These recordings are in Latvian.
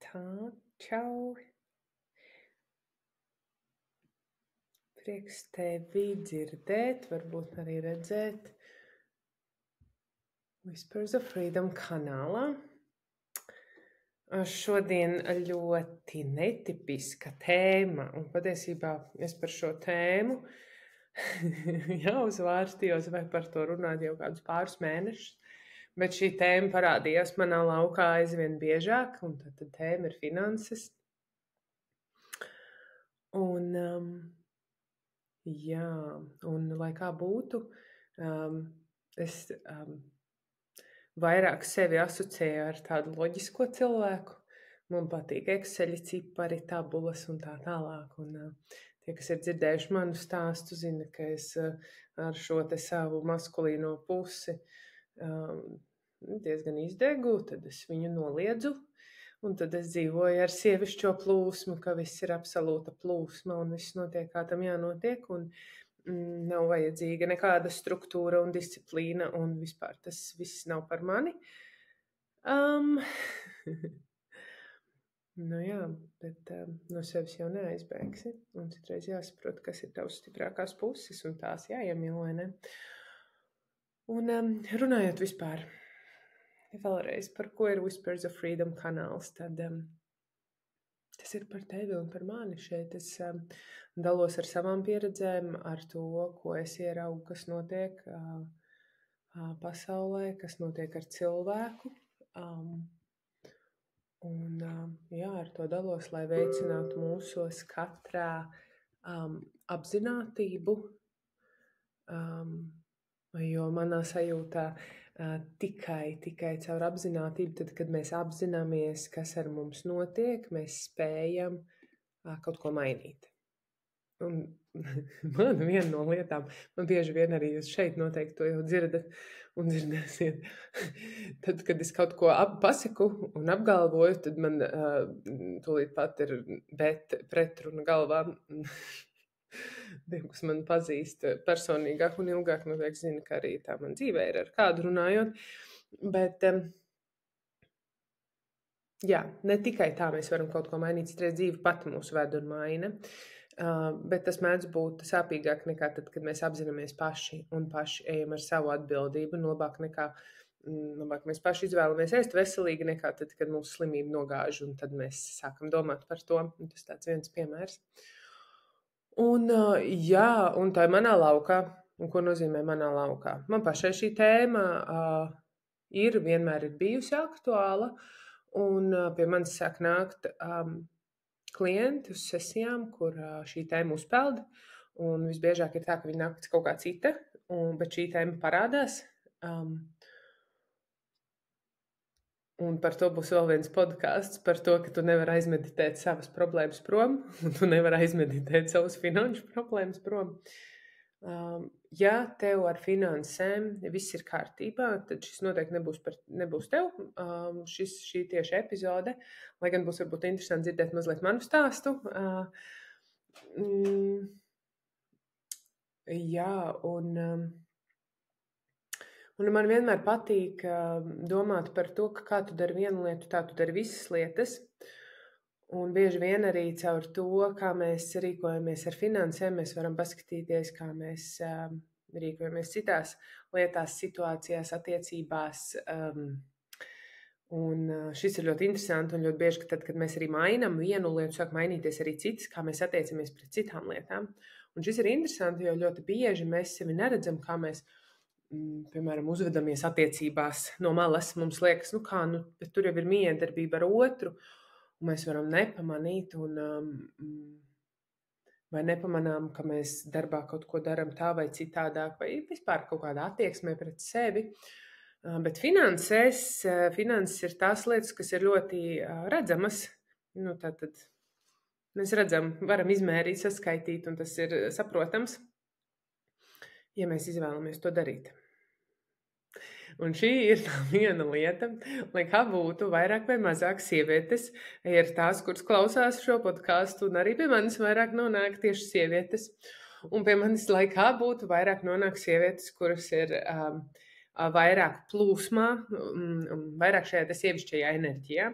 Tā, čau! Prieks tevi dzirdēt, varbūt arī redzēt Whispers of Freedom kanālā. Šodien ļoti netipiska tēma, un patiesībā es par šo tēmu jau svārstījos, vai par to runāt jau kādus pāris mēnešus, bet šī tēma parādījās manā laukā aizvien biežāk, un tad tēma ir finanses. Jā, un lai kā būtu, es vairāk sevi asociēju ar tādu loģisko cilvēku. Man patīk Exceļi, cipari, tabulas un tā tālāk. Un tie, kas ir dzirdējuši manu stāstu, zina, ka es ar šo te savu maskulīno pusi diezgan izdegu, tad es viņu noliedzu. Un tad es dzīvoju ar sievišķo plūsmu, ka viss ir absolūta plūsma un viss notiek, kā tam jānotiek. Un nav vajadzīga nekāda struktūra un disciplīna, un vispār tas viss nav par mani. Nu jā, bet no sevis jau neaizbēgsi, un citreiz jāsaprot, kas ir tavs stiprākās puses, un tās jāiemīl, vai ne? Un runājot vispār, vēlreiz, par ko ir Whispers of Freedom kanāls, tad tas ir par tevi un par mani šeit. Es dalos ar savām pieredzēm, ar to, ko es ieraugu, kas notiek pasaulē, kas notiek ar cilvēku. Jā, ar to dalos, lai veicinātu mūsos katrā apzinātību, jo manā sajūtā tikai caur apzinātību, tad, kad mēs apzināmies, kas ar mums notiek, mēs spējam kaut ko mainīt. Un man viena no lietām, man bieži vien arī jūs šeit noteikti to jau dzirdat un dzirdēsiet, tad, kad es kaut ko pasaku un apgalvoju, tad man tūlīt pat ir pretruna galvā. Tiem, kas man pazīst personīgāk un ilgāk, noteikti zina, ka arī tā man dzīvē ir ar kādu runājot. Bet, jā, ne tikai tā mēs varam kaut ko mainīt, citreiz dzīve pati mūs ved un maina, bet tas mēdz būt sāpīgāk nekā tad, kad mēs apzināmies paši un paši ejam ar savu atbildību, un labāk mēs paši izvēlamies ēst veselīgi nekā tad, kad mūsu slimība nogāž, un tad mēs sākam domāt par to. Un tas tāds viens piemērs. Un jā, un tā ir manā laukā. Un ko nozīmē manā laukā? Man pašai šī tēma vienmēr ir bijusi aktuāla, un pie manis sāk nākt klienti uz sesijām, kur šī tēma uzpeld, un visbiežāk ir tā, ka viņi nāk pēc kaut kā cita, bet šī tēma parādās. Un par to būs vēl viens podcasts, par to, ka tu nevari aizmeditēt savas problēmas prom, un tu nevari aizmeditēt savas finanšu problēmas prom. Ja tev ar finansēm viss ir kārtībā, tad šis noteikti nebūs tev, šī tieši epizode, lai gan būs varbūt interesanti dzirdēt mazliet manu stāstu. Jā, un man vienmēr patīk domāt par to, ka kā tu dari vienu lietu, tā tu dari visas lietas. Un bieži vien arī caur to, kā mēs rīkojamies ar finansēm, mēs varam paskatīties, kā mēs rīkojamies citās lietās, situācijās, attiecībās. Un šis ir ļoti interesanti un ļoti bieži, ka tad, kad mēs arī mainām vienu lietu, sāk mainīties arī citas, kā mēs attiecamies pret citām lietām. Un šis ir interesanti, jo ļoti bieži mēs sevi neredzam, kā mēs piemēram, uzvedamies attiecībās no malas. Mums liekas, bet tur jau ir miedarbība ar otru, un mēs varam nepamanīt, vai nepamanām, ka mēs darbā kaut ko daram tā vai citādāk, vai vispār kaut kādā attieksmē pret sevi. Bet finanses ir tās lietas, kas ir ļoti redzamas. Tātad mēs redzam, varam izmērīt, saskaitīt, un tas ir saprotams, ja mēs izvēlamies to darīt. Un šī ir tā viena lieta, lai kā būtu vairāk vai mazāk sievietes, ir tās, kuras klausās šo podcastu, un arī pie manis vairāk nonāk tieši sievietes. Un pie manis, lai kā būtu, vairāk nonāk sievietes, kuras ir vairāk plūsmā, vairāk šajā sievišķajā enerģijā,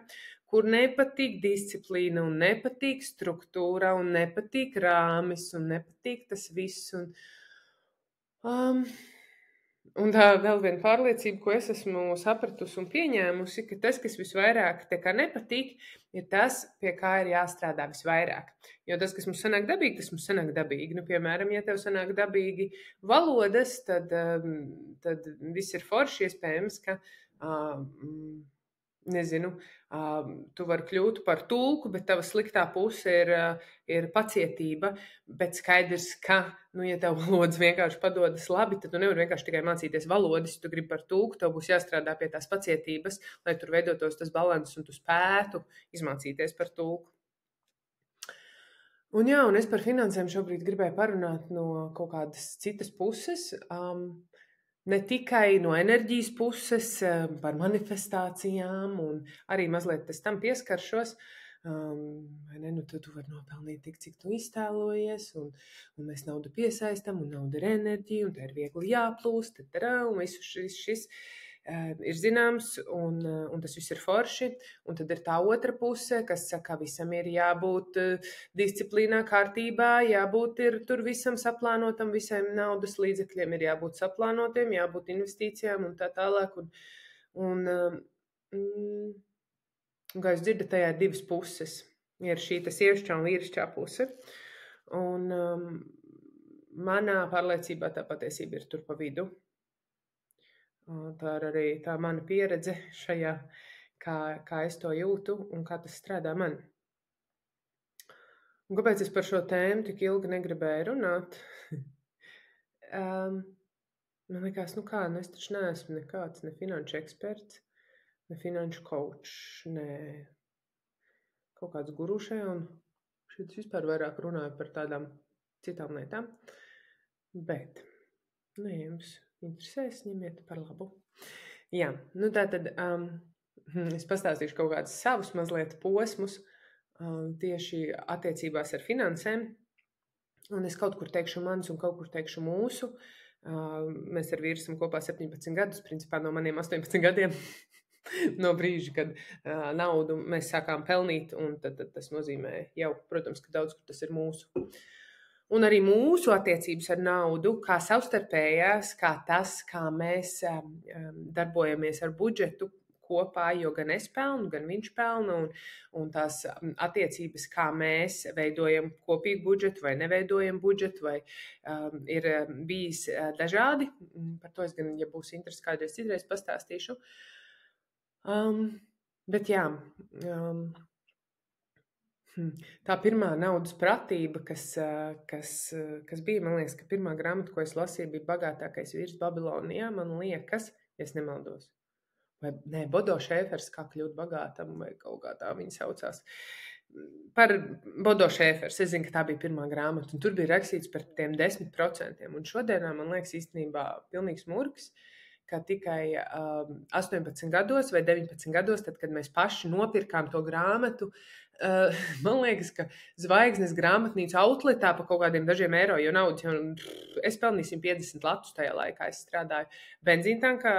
kur nepatīk disciplīna, un nepatīk struktūra, un nepatīk rāmis, un nepatīk tas viss. Un tā vēl viena pārliecība, ko es esmu sapratusi un pieņēmusi, ka tas, kas visvairāk nepatīk, ir tas, pie kā ir jāstrādā visvairāk. Jo tas, kas mums sanāk dabīgi, tas mums sanāk dabīgi. Nu, piemēram, ja tev sanāk dabīgi valodas, tad viss ir forši, iespējams, ka nezinu, tu vari kļūt par tulku, bet tava sliktā puse ir pacietība. Bet skaidrs, ka, ja tev valodas vienkārši padodas labi, tad tu nevari vienkārši tikai mācīties valodas. Tu gribi par tulku, tev būs jāstrādā pie tās pacietības, lai tur veidotos tas balanss un tu spētu izmācīties par tulku. Un es par finansēm šobrīd gribēju parunāt no kaut kādas citas puses. Ne tikai no enerģijas puses, par manifestācijām, un arī mazliet tam pieskaršos. Tu vari nopelnīt tik, cik tu iztēlojies, un mēs naudu piesaistam, un nauda ir enerģija, un tā ir viegli jāplūst, un viss šis ir zināms, un tas viss ir forši. Un tad ir tā otra puse, kas saka, visam ir jābūt disciplīnā, kārtībā, jābūt tur visam saplānotam, visiem naudas līdzekļiem ir jābūt saplānotiem, jābūt investīcijām un tā tālāk. Un kā jūs dzirdat, tajā ir divas puses. Ir šī sievišķā un vīrišķā puse. Un manā pārliecībā tā patiesība ir tur pa vidu. Tā ir arī tā mana pieredze šajā, kā es to jūtu un kā tas strādā man. Un kāpēc es par šo tēmu tik ilgi negribēju runāt? Man liekas, es taču neesmu nekāds ne finanšu eksperts, ne finanšu coach, ne kaut kāds guru šajā, un šeit vispār vairāk runāju par tādām citām lietām. Bet, jums interesēs, ņemiet par labu. Jā, tātad es pastāstīšu kaut kādus savus mazliet posmus tieši attiecībās ar finansēm. Un es kaut kur teikšu mans un kaut kur teikšu mūsu. Mēs ar vīru esam kopā 17 gadus, principā no maniem 18 gadiem. No brīža, kad naudu mēs sākām pelnīt, un tad tas nozīmē jau, protams, ka daudz kur tas ir mūsu. Un arī mūsu attiecības ar naudu, kā savstarpējās, kā tas, kā mēs darbojamies ar budžetu kopā, jo gan es pelnu, gan viņš pelna, un tās attiecības, kā mēs veidojam kopīgu budžetu vai neveidojam budžetu, vai ir bijis dažādi. Par to es gan, ja būs interesi, kādreiz citreiz pastāstīšu. Bet jā, tā pirmā naudas pratība, kas bija, man liekas, ka pirmā grāmata, ko es lasīju, bija Bagātākais vīrs Babilonijā, man liekas, ja es nemaldos. Vai ne, Bodo Šēfers, kā kļūt bagātam, vai kaut kā tā viņa saucās. Par Bodo Šēfers, es zinu, ka tā bija pirmā grāmata, un tur bija rakstīts par tiem 10%. Un šodienā, man liekas, īstenībā pilnīgs murgs, ka tikai 18 gados vai 19 gados, tad, kad mēs paši nopirkām to grāmatu, man liekas, ka Zvaigznes grāmatnīca outletā par kaut kādiem dažiem eiro, jo naudas, es pelnīju 150 latus tajā laikā, es strādāju benzīntankā,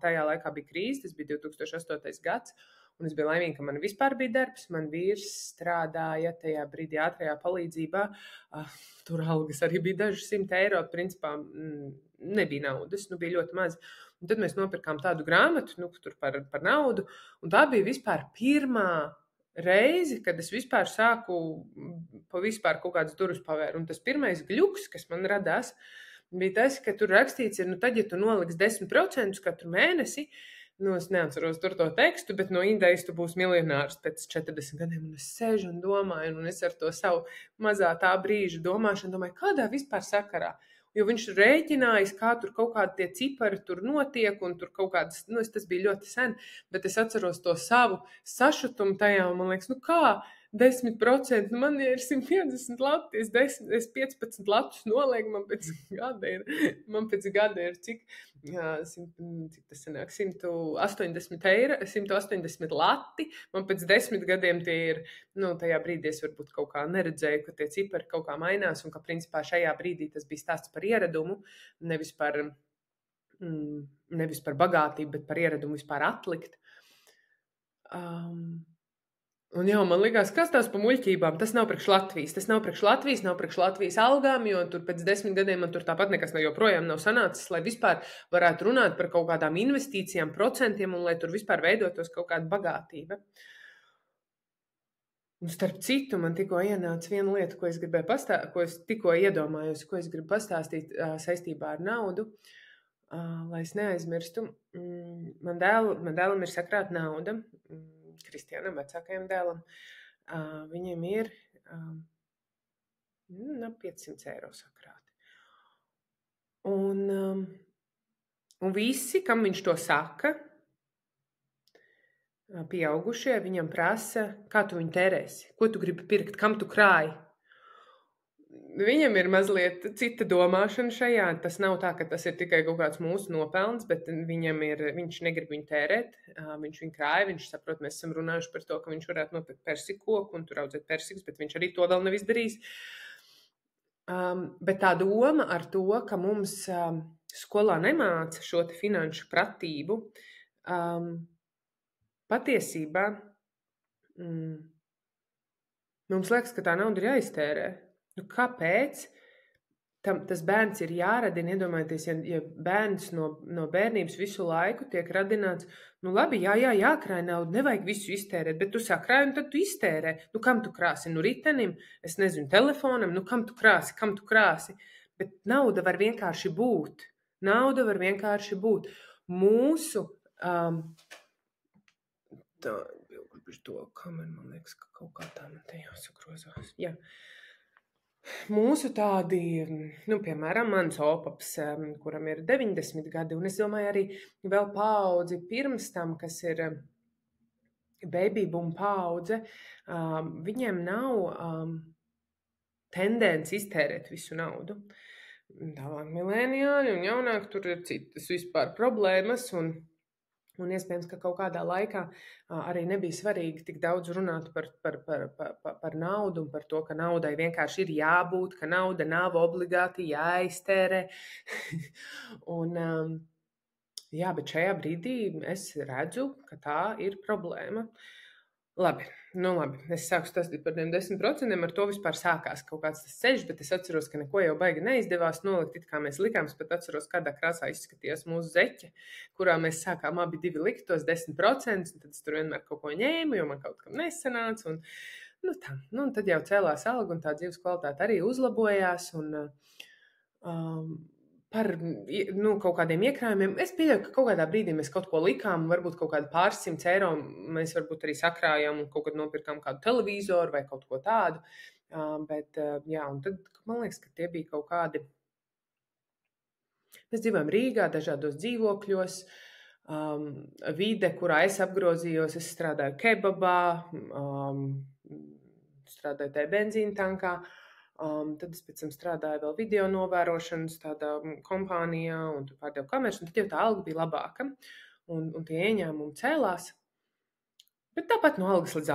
tajā laikā bija krīze, tas bija 2008. gads, un es biju laimīga, ka man vispār bija darbs, man vīrs strādāja tajā brīdī ātrajā palīdzībā, tur algas arī bija daži 100 eiro, principā nebija naudas, bija ļoti maz. Un tad mēs nopirkām tādu grāmatu, tur par naudu, un tā bija vispār pirmā reizi, kad es vispār sāku pa vispār kaut kādas durvis pavēru. Un tas pirmais gļuks, kas man radās, bija tas, ka tur rakstīts ir, tad, ja tu noliksi 10% katru mēnesi, es neatceros tur to tekstu, bet no Indijas tu būsi miljonārs pēc 40 gadiem. Un es sēžu un domāju, un es ar to savu mazā tā brīža domāšanu domāju, kādā vispār sakarā. Jo viņš rēķinājis, kā tur kaut kādi tie cipari tur notiek, un tur kaut kādas, tas bija ļoti sen, bet es atceros to savu sašutumu tajā, un man liekas, kā 10%, man ir 150 lati, es 15 latus nolieku, man pēc gada ir cik tas sanāk, 180 lati, man pēc 10 gadiem tie ir, tajā brīdī es varbūt kaut kā neredzēju, ka tie cipari kaut kā mainās, un ka principā šajā brīdī tas bija stāsts par ieradumu, nevis par nevis par bagātību, bet par ieradumu vispār atlikt. Un jā, man liekas, kas tās pa muļķībām, tas nav priekš Latvijas. Tas nav priekš Latvijas, nav priekš Latvijas algām, jo tur pēc 10 gadiem man tur tāpat nekas joprojām nav sanācis, lai vispār varētu runāt par kaut kādām investīcijām, procentiem un lai tur vispār veidotos kaut kāda bagātība. Un starp citu, man tikko ienāca viena lieta, ko es gribēju pastāstīt, ko es tikko iedomājos, ko es gribu pastāstīt saistībā ar naudu, lai es neaizmirstu. Man dēlam ir sakrāta nauda. Kristiānam, vecākajam dēlam, viņiem ir 500 eiro sakrāti. Un visi, kam viņš to saka, pieaugušie, viņam prasa, kā tu viņu tērēsi, ko tu gribi pirkt, kam tu krāji. Viņam ir mazliet cita domāšana šajā. Tas nav tā, ka tas ir tikai kaut kāds mūsu nopelns, bet viņš negrib viņu tērēt. Viņš viņu krāja, viņš saprot, mēs esam runājuši par to, ka viņš varētu nopirkt persiku koku un tur audzēt persikus, bet viņš arī to vēl nav izdarījis. Bet tā doma ar to, ka mums skolā nemāca šo te finanšu pratību, patiesībā mums liekas, ka tā nauda ir jāiztērē. Kāpēc tas bērns ir jāradina? Iedomājieties, ja bērns no bērnības visu laiku tiek radināts, labi, jākrāj naudu, nevajag visu iztērēt, bet tu sakrāji un tad tu iztērē. Kam tu krāsi? Ritenim, es nezinu, telefonam, kam tu krāsi? Bet nauda var vienkārši būt. Mūsu, man liekas, ka kaut kā tā man te jāsakrozās. Jā. Mūsu tādi, piemēram, mans opaps, kuram ir 90 gadi, un es domāju arī vēl paudzi pirms tam, kas ir baby boom paudze, viņiem nav tendence iztērēt visu naudu. Tālāk milēniāļi un jaunāk tur ir citas vispār problēmas, un iespējams, ka kaut kādā laikā arī nebija svarīgi tik daudz runāt par naudu un par to, ka naudai vienkārši ir jābūt, ka nauda nav obligāti jāiztērē. Bet šajā brīdī es redzu, ka tā ir problēma. Labi, es sāku stāstīt par tiem 10%, ar to vispār sākās kaut kāds tas ceļš, bet es atceros, ka neko jau baigi neizdevās nolikt, it kā mēs likām, bet atceros, kādā krāsā izskatījās mūsu zeķe, kurā mēs sākām abi divi likt tos 10%, un tad es tur vienmēr kaut ko ņēmu, jo man kaut kam nesanāca, un tad jau cēlās alga, un tā dzīves kvalitāte arī uzlabojās, un par kaut kādiem iekrājumiem. Es pieļauju, ka kaut kādā brīdī mēs kaut ko likām, varbūt kaut kādu pāris 100 eiro mēs varbūt arī sakrājām un kaut kad nopirkām kādu televizoru vai kaut ko tādu. Un tad man liekas, ka tie bija kaut kādi. Mēs dzīvojam Rīgā, dažādos dzīvokļos, vide, kurā es apgrozījos, es strādāju kebabā, strādāju tajā benzīna tankā. Tad es pēc tam strādāju vēl video novērošanas tādā kompānijā un tur pārdevu kameras, un tad jau tā alga bija labāka, un tie ieņēmumi cēlās. Bet tāpat no algas līdz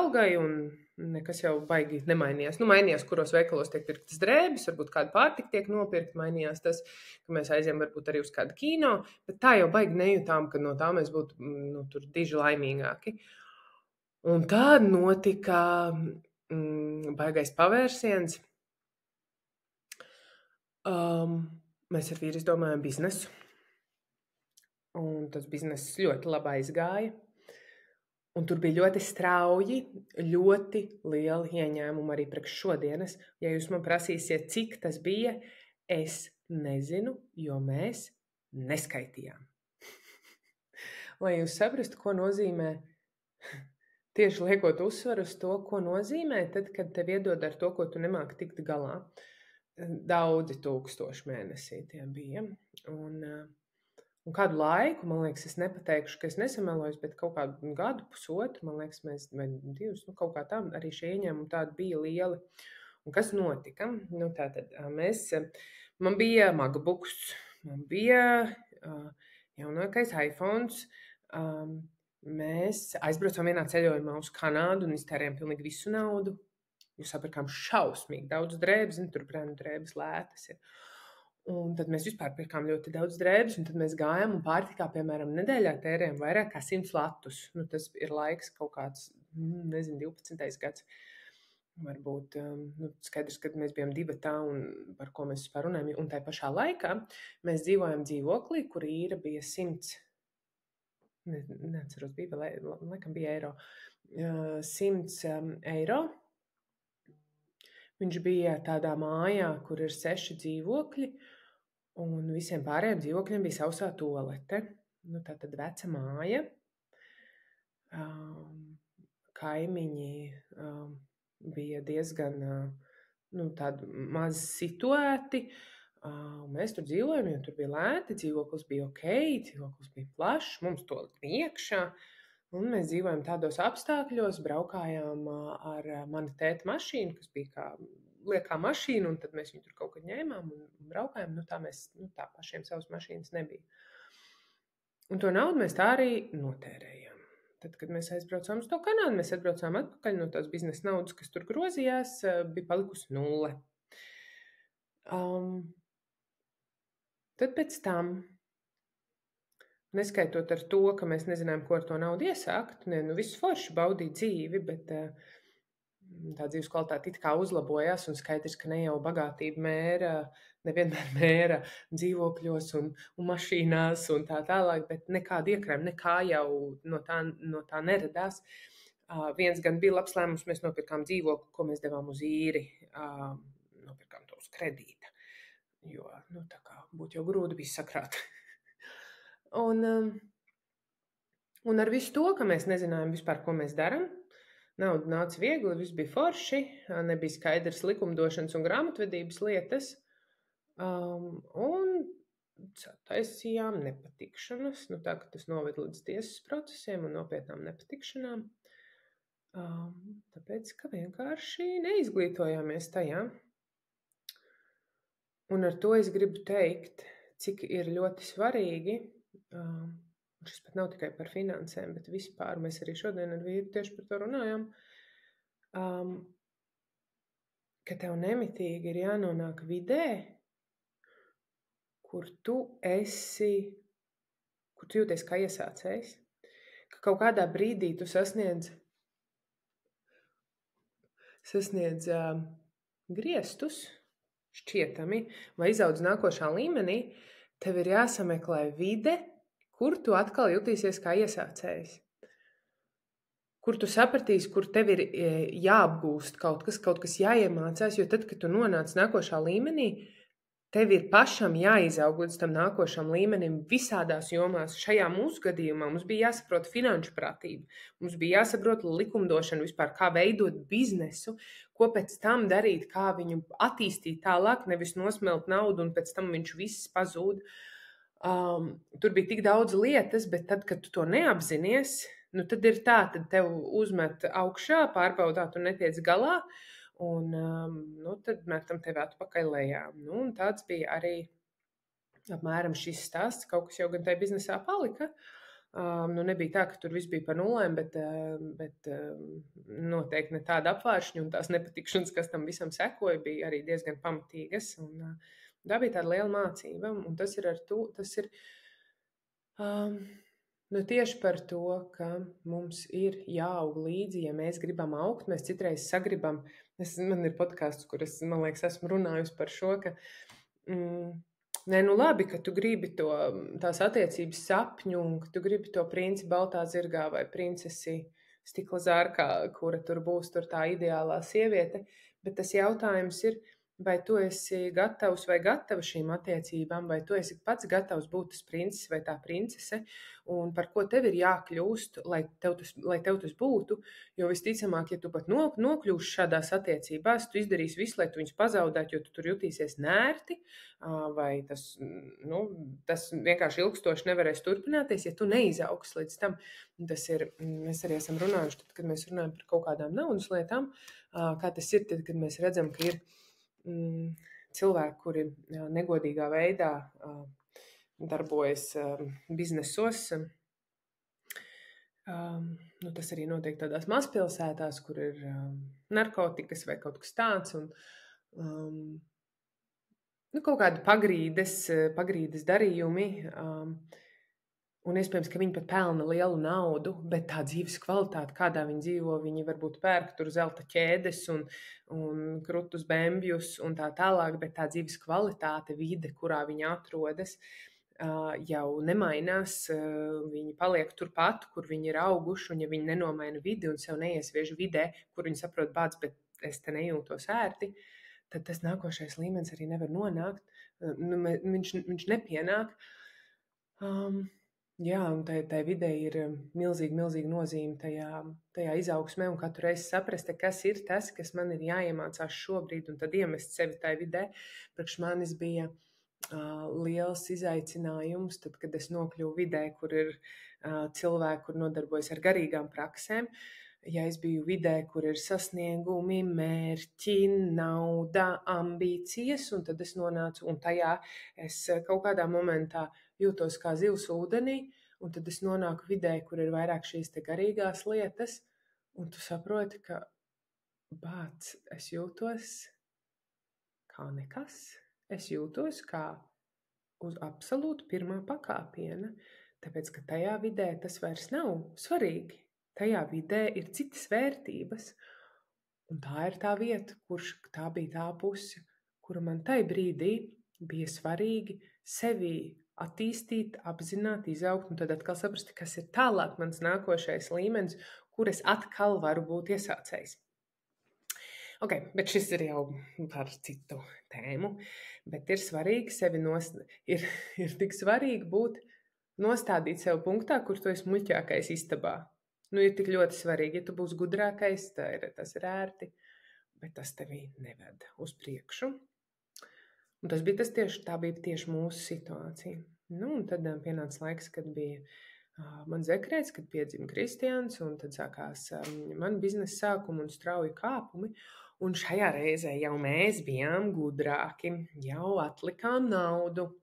algai, un nekas jau baigi nemainījās. Mainījās, kuros veikalos tiek pirktas drēbes, varbūt kāda pārtika tiek nopirkt, mainījās tas, ka mēs aizējām varbūt arī uz kādu kino, bet tā jau baigi nejūtām, ka no tā mēs būtu tur diži laimīgāki. Un tā notika baigais pavērsiens. Mēs ar vīru izdomājām biznesu. Un tas bizness ļoti labi aizgāja. Un tur bija ļoti strauji, ļoti lieli ieņēmumi arī priekš šodienas. Ja jūs man prasīsiet, cik tas bija, es nezinu, jo mēs neskaitījām. Lai jūs saprastu, ko nozīmē tieši liekot uzsvaru uz to, ko nozīmē, tad, kad tev iedod ar to, ko tu nemāki tikt galā. Daudzi tūkstoši mēnesī tie bija. Un kādu laiku, man liekas, es nepateikšu, ka es nesamelojos, bet kaut kādu gadu, pusotru, man liekas, vai divus, kaut kā tā, arī šie ieņēmumi tādi bija lieli. Un kas notika? Tātad man bija MacBooks, man bija jaunākais iPhones, mēs aizbraucām vienā ceļojumā uz Kanādu un iztērējām pilnīgi visu naudu. Jūs sapirkām šausmīgi daudz drēbes, tur brendu drēbes lētas ir. Un tad mēs vispār pirkām ļoti daudz drēbes, un tad mēs gājām un pārtikā, piemēram, nedēļā tērējām vairāk kā 100 latus. Nu, tas ir laiks kaut kāds, nezinu, 12. gads. Varbūt skaidrs, kad mēs bijām divatā un par ko mēs vispār runājam. Un tajā pašā laikā mēs dzīvojam dzīvoklī, kur īra bija 100, neatceros, bija, laikam bija eiro, 100 eiro. Viņš bija tādā mājā, kur ir 6 dzīvokļi, un visiem pārējiem dzīvokļiem bija sausā tualete. Nu, tā tad veca māja. Kaimiņi bija diezgan tādi maz situēti. Mēs tur dzīvojam, jo tur bija lēti, dzīvoklis bija ok, dzīvoklis bija plašs, mums tualete bija iekšā. Un mēs dzīvojam tādos apstākļos, braukājām ar mani tēta mašīnu, kas bija kā liekā mašīna, un tad mēs viņu tur kaut kad ņēmām un braukājām. Tā pašiem savas mašīnas nebija. Un to naudu mēs tā arī notērējām. Tad, kad mēs aizbraucām uz to Kanādu, mēs atbraucām atpakaļ no tās biznesa naudas, kas tur grozījās, bija palikusi 0. Tad pēc tam, neskaitot ar to, ka mēs nezinājām, ko ar to naudu iesākt, viss forši baudīja dzīvi, bet tā dzīves kvalitāte it kā uzlabojās, un skaidrs, ka ne jau bagātība nevienmēr mēra dzīvokļos un mašīnās un tā tālāk, bet nekāda iekrājuma, nekā jau no tā neradās. Viens gan bija labs lēmums, mēs nopirkām dzīvokli, ko mēs devām uz īri, nopirkām to uz kredīta, jo, tā kā būtu jau grūti bija sakrāt. Un ar visu to, ka mēs nezinājām vispār, ko mēs darām, nauda nāca viegli, viss bija forši, nebija skaidrs likumdošanas un grāmatvedības lietas, un taisījām nepatikšanas, tā, ka tas noved līdz tiesas procesiem un nopietnām nepatikšanām, tāpēc, ka vienkārši neizglītojāmies tajā. Un ar to es gribu teikt, cik ir ļoti svarīgi, šis pat nav tikai par finansēm, bet vispār mēs arī šodien ar vīru tieši par to runājam, ka tev nemitīgi ir jānonāk vidē, kur tu jūties kā iesācējs, ka kaut kādā brīdī tu sasniedz griestus šķietami vai izaudz nākošā līmenī, tev ir jāsameklē vide, kur tu atkal jutīsies kā iesācējs. Kur tu sapratīsi, kur tev ir jāapgūst kaut kas jāiemācās, jo tad, kad tu nonāc nākošā līmenī, tev ir pašam jāizaug līdz tam nākošam līmenim visādās jomās. Šajā mūsu gadījumā mums bija jāsaprot finanšu prātība, mums bija jāsaprot likumdošana vispār, kā veidot biznesu, ko pēc tam darīt, kā viņu attīstīt tālāk, nevis nosmelt naudu un pēc tam viņš viss pazūd. Tur bija tik daudz lietas, bet tad, kad tu to neapzinies, tad ir tā, tad tev uzmet augšā, pārbaudā, tu netiec galā, un tad metam tevi atpakaļ lejā. Un tāds bija arī apmēram šis stāsts, kaut kas jau gan tajā biznesā palika. Nebija tā, ka tur viss bija par nulēm, bet noteikti ne tāda apvāršņa, un tās nepatikšanas, kas tam visam sekoja, bija arī diezgan pamatīgas, un tā bija tāda liela mācība, un tas ir tieši par to, ka mums ir jāaug līdzi, ja mēs gribam augt, mēs citreiz sagribam, man ir podcasts, kur es, man liekas, esmu runājusi par šo, ka labi, ka tu gribi tās attiecības sapņu, un ka tu gribi to princi baltā zirgā vai princesi stikla zārkā, kura tur būs tā ideālā sieviete, bet tas jautājums ir, vai tu esi gatavs vai gatava šīm attiecībām, vai tu esi pats gatavs būt tas princis vai tā princese, un par ko tev ir jākļūst, lai tev tas būtu, jo visticamāk, ja tu pat nokļūsi šādās attiecībās, tu izdarīsi visu, lai tu viņus pazaudētu, jo tu tur jutīsies nērti, vai tas vienkārši ilgstoši nevarēs turpināties, ja tu neizaugs līdz tam. Tas ir, mēs arī esam runājuši, tad, kad mēs runājam par kaut kādām naudas lietām, kā tas ir, tad, kad mēs redzam, ka ir cilvēki, kuri negodīgā veidā darbojas biznesos. Tas arī notiek tādās mazpilsētās, kur ir narkotikas vai kaut kas tāds. kaut kādi pagrīdes darījumi, un iespējams, ka viņi pat pelna lielu naudu, bet tā dzīves kvalitāte, kādā viņi dzīvo, viņi varbūt pērk tur zelta ķēdes un krutus bembjus un tā tālāk, bet tā dzīves kvalitāte, vide, kurā viņi atrodas, jau nemainās. Viņi paliek turpat, kur viņi ir auguši, un ja viņi nenomaina vidi un sev neiesviež vidē, kur viņi saprot bāds, bet es te nejūtos ērti, tad tas nākošais līmenis arī nevar nonākt. Viņš nepienāk. Jā, un tai vidē ir milzīga nozīme tajā izaugsmē, un katru reizi saprast, kas ir tas, kas man ir jāiemācās šobrīd, un tad iemest sevi tai vidē. Priekš manis bija liels izaicinājums, tad, kad es nokļuvu vidē, kur ir cilvēki, kur nodarbojas ar garīgām praksēm. Ja es biju vidē, kur ir sasniegumi, mērķi, nauda, ambīcijas, un tad es nonācu, un tajā es kaut kādā momentā jūtos kā zivs ūdenī, un tad es nonāku vidē, kur ir vairāk šīs te garīgās lietas, un tu saproti, ka es jūtos kā nekas. Es jūtos kā uz absolūti pirmā pakāpiena, tāpēc, ka tajā vidē tas vairs nav svarīgi. Tajā vidē ir citas vērtības, un tā ir tā vieta, tā bija tā puse, kura man tai brīdī bija svarīgi sevī attīstīt, apzināt, izaugt, un tad atkal saprast, kas ir tālāk mans nākošais līmenis, kur es atkal varu būt iesācējs. Okay, bet šis ir jau par citu tēmu, bet ir svarīgi ir tik svarīgi būt nostādīt sev punktā, kur tu esi muļķākais istabā. Ir tik ļoti svarīgi, ja tu būsi gudrākais, tas ir ērti, bet tas tevi neved uz priekšu. Un tā bija tieši mūsu situācija. Un tad pienāca laiks, kad bija mans dekrēts, kad piedzima Kristians, un tad sākās man biznesa sākumi un strauji kāpumi. Un šajā reizē jau mēs bijām gudrāki, jau atlikām naudu.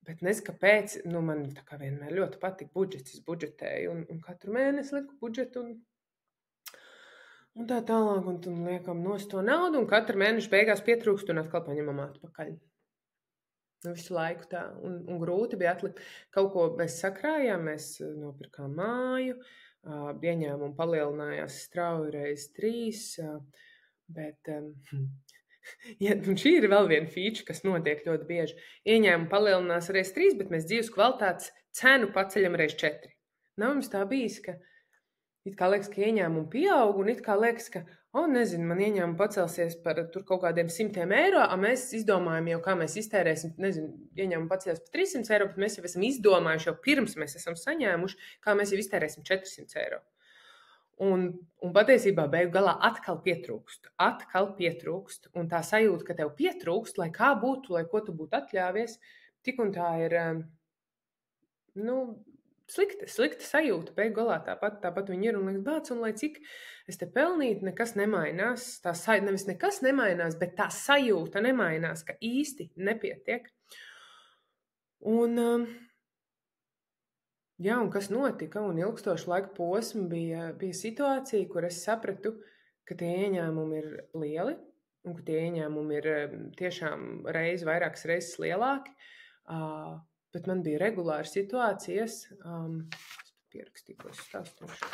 Bet nezinu, kāpēc, man tā kā vienmēr ļoti patika budžets, es budžetēju, un katru mēnesi liku budžetu, un tā tālāk, un liekam nost to naudu, un katru mēnešu beigās pietrūkst, un atkal paņemam atpakaļ. Visu laiku tā, un grūti bija atlikt. Kaut ko mēs sakrājām, mēs nopirkām māju, ieņēmumi palielinājās strauji reiz 3, bet un šī ir vēl viena feature, kas notiek ļoti bieži. Ieņēmumi palielinās reiz 3, bet mēs dzīves kvalitātes cenu paceļam reiz 4. Nav jums tā bijis, ka it kā liekas, ka ieņēmumi pieaug, un it kā liekas, ka, nezinu, man ieņēmumi pacelsies par tur kaut kādiem 100 eiro, mēs izdomājam jau, kā mēs iztērēsim, nezinu, ieņēmumi pacelsies par 300 eiro, bet mēs jau esam izdomājuši, jau pirms mēs esam saņēmuši, kā mēs jau iztērēsim 400 eiro. Un patiesībā beigu galā atkal pietrūkst, un tā sajūta, ka tev pietrūkst, lai kā būtu, lai ko tu būtu atļāvies, tik un tā ir, slikta sajūta, beigu galā tāpat viņi ir, un liekas, bāc, un lai cik es te pelnītu, nekas nemainās, nevis nekas nemainās, bet tā sajūta nemainās, ka īsti nepietiek. Un kas notika, un ilgstošu laiku posmu bija situācija, kur es sapratu, ka tie ieņēmumi ir lieli, un ka tie ieņēmumi ir tiešām vairākas reizes lielāki, bet man bija regulāri situācijas, es pierakstīju, ko es stāstošu.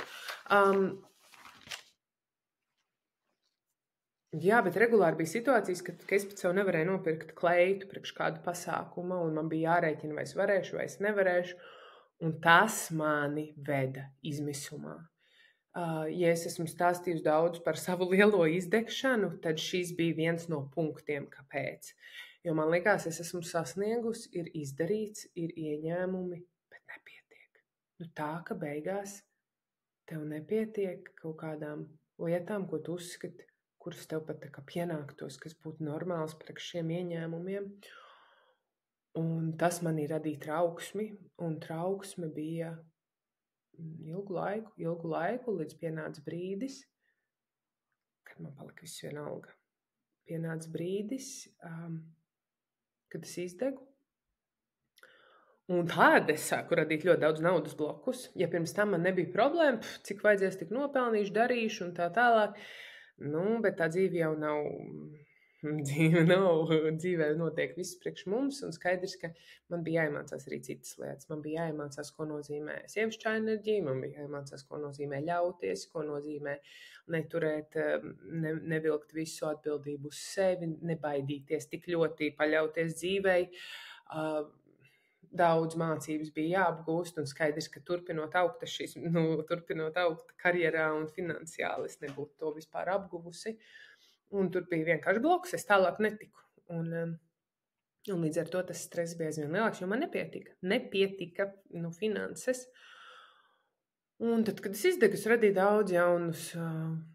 Bet regulāri bija situācijas, ka es pat sev nevarēju nopirkt kleitu priekš kādu pasākumu, un man bija jārēķina, vai es varēšu, vai es nevarēšu, un tas mani veda izmisumā. Ja es esmu stāstījusi daudz par savu lielo izdegšanu, tad šis bija viens no punktiem, kāpēc. Jo man likās, es esmu sasniegusi, ir izdarīts, ir ieņēmumi, bet nepietiek. Tā, ka beigās tev nepietiek kaut kādām lietām, ko tu uzskati, kuras tev pat tā kā pienāktos, kas būtu normāls priekš šiem ieņēmumiem. Un tas man radīja trauksmi, un trauksme bija ilgu laiku, līdz pienāca brīdis, kad man palika viss vienalga. Pienāca brīdis, kad es izdegu. Un tāda es sāku radīt ļoti daudz naudas blokus. Ja pirms tam man nebija problēma, cik vajadzēs, tik nopelnīšu, darīšu un tā tālāk. Bet tā dzīve jau nav Dzīvē notiek viss priekš mums, un skaidrs, ka man bija jāiemācās arī citas lietas. Man bija jāiemācās, ko nozīmē sievišķā enerģija, man bija jāiemācās, ko nozīmē ļauties, ko nozīmē neturēt, nevilkt visu atbildību uz sevi, nebaidīties tik ļoti, paļauties dzīvei. Daudz mācības bija jāapgūst, un skaidrs, ka turpinot augt karjerā un finansiāli, es nebūtu to vispār apguvusi. Un tur bija vienkārši bloks, es tālāk netiku. Un līdz ar to tas stress bija aizvien lielāks, jo man nepietika finanses. Un tad, kad es izdegu, es radīju daudz jaunus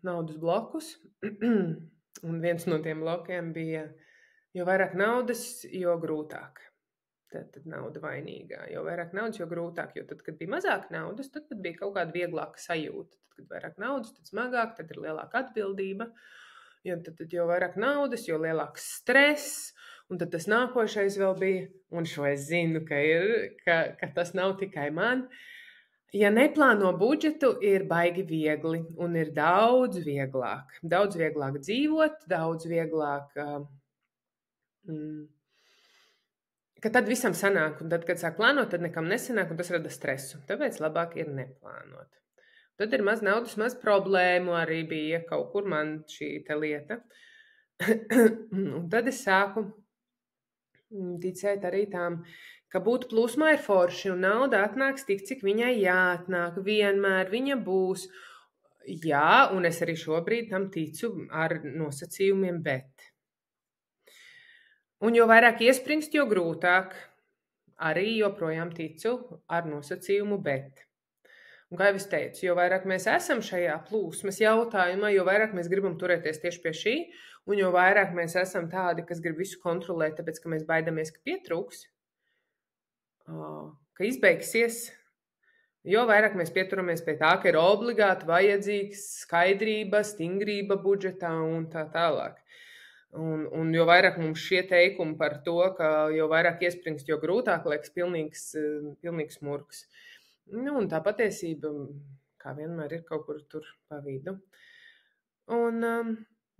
naudas blokus. Un viens no tiem blokiem bija, jo vairāk naudas, jo grūtāk. Tad nauda vainīgā. Jo vairāk naudas, jo grūtāk. Jo tad, kad bija mazāk naudas, tad bija kaut kāda vieglāka sajūta. Tad, kad vairāk naudas, tad smagāk, tad ir lielāka atbildība. Jo tad jo vairāk naudas, jo lielāks stress, un tad tas nākošais vēl bija, un šo es zinu, ka tas nav tikai man. Ja neplāno budžetu, ir baigi viegli, un ir daudz vieglāk. Daudz vieglāk dzīvot, daudz vieglāk, ka tad visam sanāk, un tad, kad sāk plānot, tad nekam nesanāk, un tas rada stresu. Tāpēc labāk ir neplānot. Tad ir maz naudas, maz problēmu arī bija kaut kur man šī te lieta. Un tad es sāku ticēt arī tām, ka būt plūsmā ir forši un nauda atnāks tik, cik viņai jāatnāk. Vienmēr viņa būs. Jā, un es arī šobrīd tam ticu ar nosacījumiem, bet. Un jo vairāk iespringst, jo grūtāk. Arī joprojām ticu ar nosacījumu, bet. Un kā jau es teicu, jo vairāk mēs esam šajā plūsmas jautājumā, jo vairāk mēs gribam turēties tieši pie šī, un jo vairāk mēs esam tādi, kas grib visu kontrolēt, tāpēc, ka mēs baidamies, ka pietrūks, ka izbeigsies, jo vairāk mēs pieturamies pie tā, ka ir obligāti vajadzīgs skaidrība, stingrība budžetā un tā tālāk. Un jo vairāk mums šie teikumi par to, ka jo vairāk iespringst, jo grūtāk, liekas pilnīgs murgs. Un tā patiesība, kā vienmēr, ir kaut kur tur pa vidu. Un,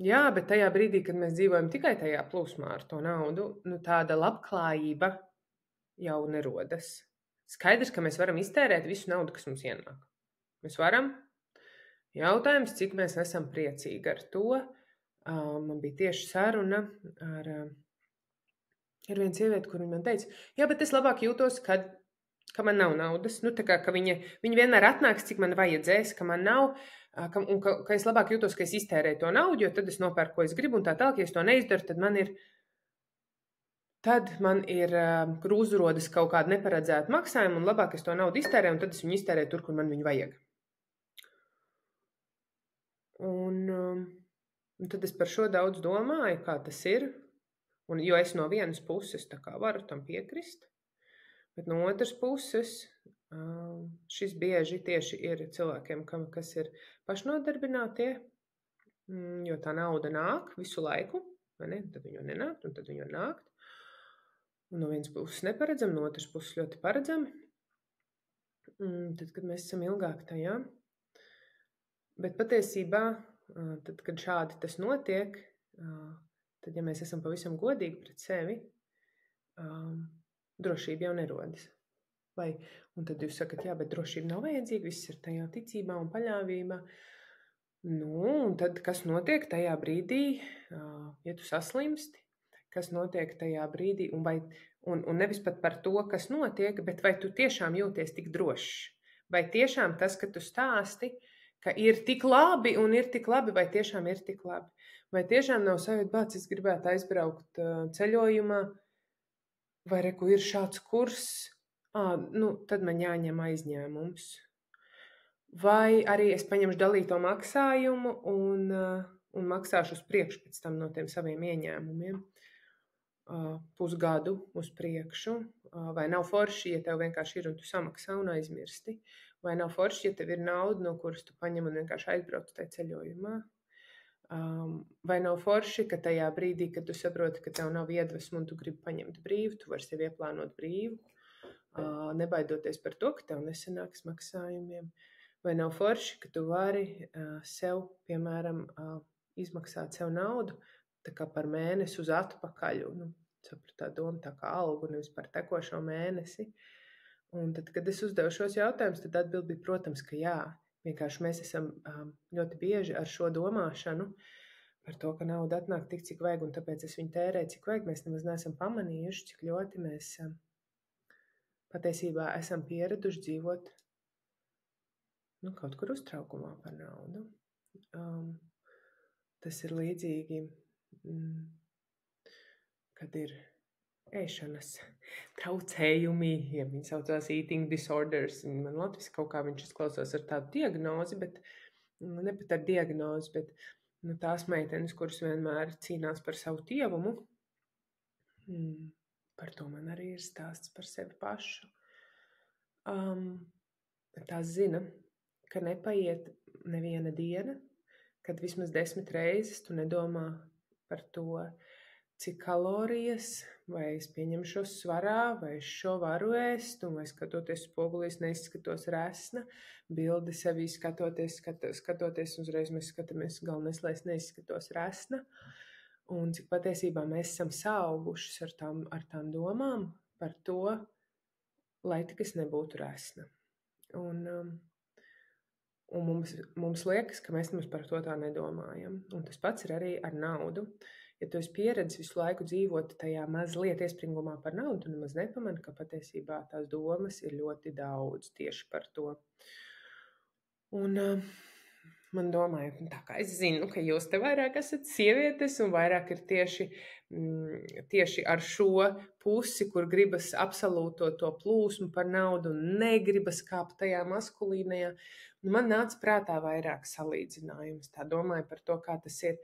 jā, bet tajā brīdī, kad mēs dzīvojam tikai tajā plūsmā ar to naudu, tāda labklājība jau nerodas. Skaidrs, ka mēs varam iztērēt visu naudu, kas mums ienāk. Mēs varam. Jautājums, cik mēs esam priecīgi ar to. Man bija tieši saruna ar vienu sievieti, kur viņa man teica, jā, bet es labāk jūtos, ka man nav naudas, ka viņa vienmēr atnāks, cik man vajadzēs, ka man nav, ka es labāk jūtos, ka es iztērēju to naudu, jo tad es nopērku, ko es gribu, un tā tālāk, ja es to neizdaru, tad man ir uzrodas kaut kāda neparedzēta maksājuma, un labāk es to naudu iztērēju, un tad es viņu iztērēju tur, kur man viņu vajag. Un tad es par šo daudz domāju, kā tas ir, jo es no vienas puses tā kā varu tam piekrist, bet no otras puses, šis bieži tieši ir cilvēkiem, kas ir pašnodarbinātie, jo tā nauda nāk visu laiku, vai ne? Tad viņa nenāk, un tad viņa nāk. Un no vienas puses neparedzam, no otras puses ļoti paredzam. Tad, kad mēs esam ilgāk tajā. Bet patiesībā, tad, kad šādi tas notiek, tad, ja mēs esam pavisam godīgi pret sevi, drošība jau nerodas. Un tad jūs sakat, jā, bet drošība nav vajadzīga, viss ir tajā ticībā un paļāvībā. Un tad, kas notiek tajā brīdī, ja tu saslimsti, kas notiek tajā brīdī, un nevis pat par to, kas notiek, bet vai tu tiešām jūties tik drošs? Vai tiešām tas, ka tu stāsti, ka ir tik labi un ir tik labi, vai tiešām ir tik labi? Vai tiešām nav sajūta, bāc, es gribētu aizbraukt ceļojumā, vai reku ir šāds kurs, tad man jāņem aizņēmums. Vai arī es paņemšu dalīto maksājumu un maksāšu uz priekšu pēc tam no tiem saviem ieņēmumiem. Pusgadu uz priekšu. Vai nav forši, ja tev vienkārši ir un tu samaksā un aizmirsti. Vai nav forši, ja tev ir nauda, no kuras tu paņem un vienkārši aizbrauc tajā ceļojumā. Vai nav forši, ka tajā brīdī, kad tu saproti, ka tev nav iedvesmu un tu gribi paņemt brīvu, tu vari sev ieplānot brīvu, nebaidoties par to, ka tev nesanāks maksājumiem. Vai nav forši, ka tu vari sev, piemēram, izmaksāt sev naudu tā kā par mēnesi uz atpakaļ, un sapratu tā doma tā kā algu, nevis par tekošo mēnesi. Un tad, kad es uzdevu šos jautājumus, tad atbild bija, protams, ka jā. Vienkārši mēs esam ļoti bieži ar šo domāšanu par to, ka nauda atnāk tik, cik vajag, un tāpēc es viņu tērēju, cik vajag. Mēs nemaz neesam pamanījuši, cik ļoti mēs patiesībā esam pieraduši dzīvot kaut kur uztraukumā par naudu. Tas ir līdzīgi, kad ir ēšanas traucējumi, ja viņi saucās eating disorders. Man latviski kaut kā viņš izklausās ar tādu diagnozi, bet ne pat ar diagnozi, bet tās meitenes, kuras vienmēr cīnās par savu tievumu, par to man arī ir stāsts par sevi pašu. Tās zina, ka nepaiet neviena diena, kad vismaz 10 reizes tu nedomā par to, cik kalorijas, vai es pieņemšos svarā, vai es šo varu ēst, un vai skatoties spogulī es neizskatos resna, bildi sevī skatoties, uzreiz mēs skatāmies, galvenais, lai es neizskatos resna, un cik patiesībā mēs esam saugušas ar tām domām par to, lai tik es nebūtu resna. Un mums liekas, ka mēs nemaz par to tā nedomājam. Un tas pats ir arī ar naudu. Ja tu esi pieredzis visu laiku dzīvot tajā mazliet iespringumā par naudu, tu nemaz nepamani, ka patiesībā tās domas ir ļoti daudz tieši par to. Un man domāju, tā kā es zinu, ka jūs te vairāk esat sievietes un vairāk ir tieši ar šo pusi, kur gribas absolūto to plūsmu par naudu un negribas kāpt tajā maskulīnajā. Man nāca prātā vairāk salīdzinājums. Tā domāju par to, kā tas ir.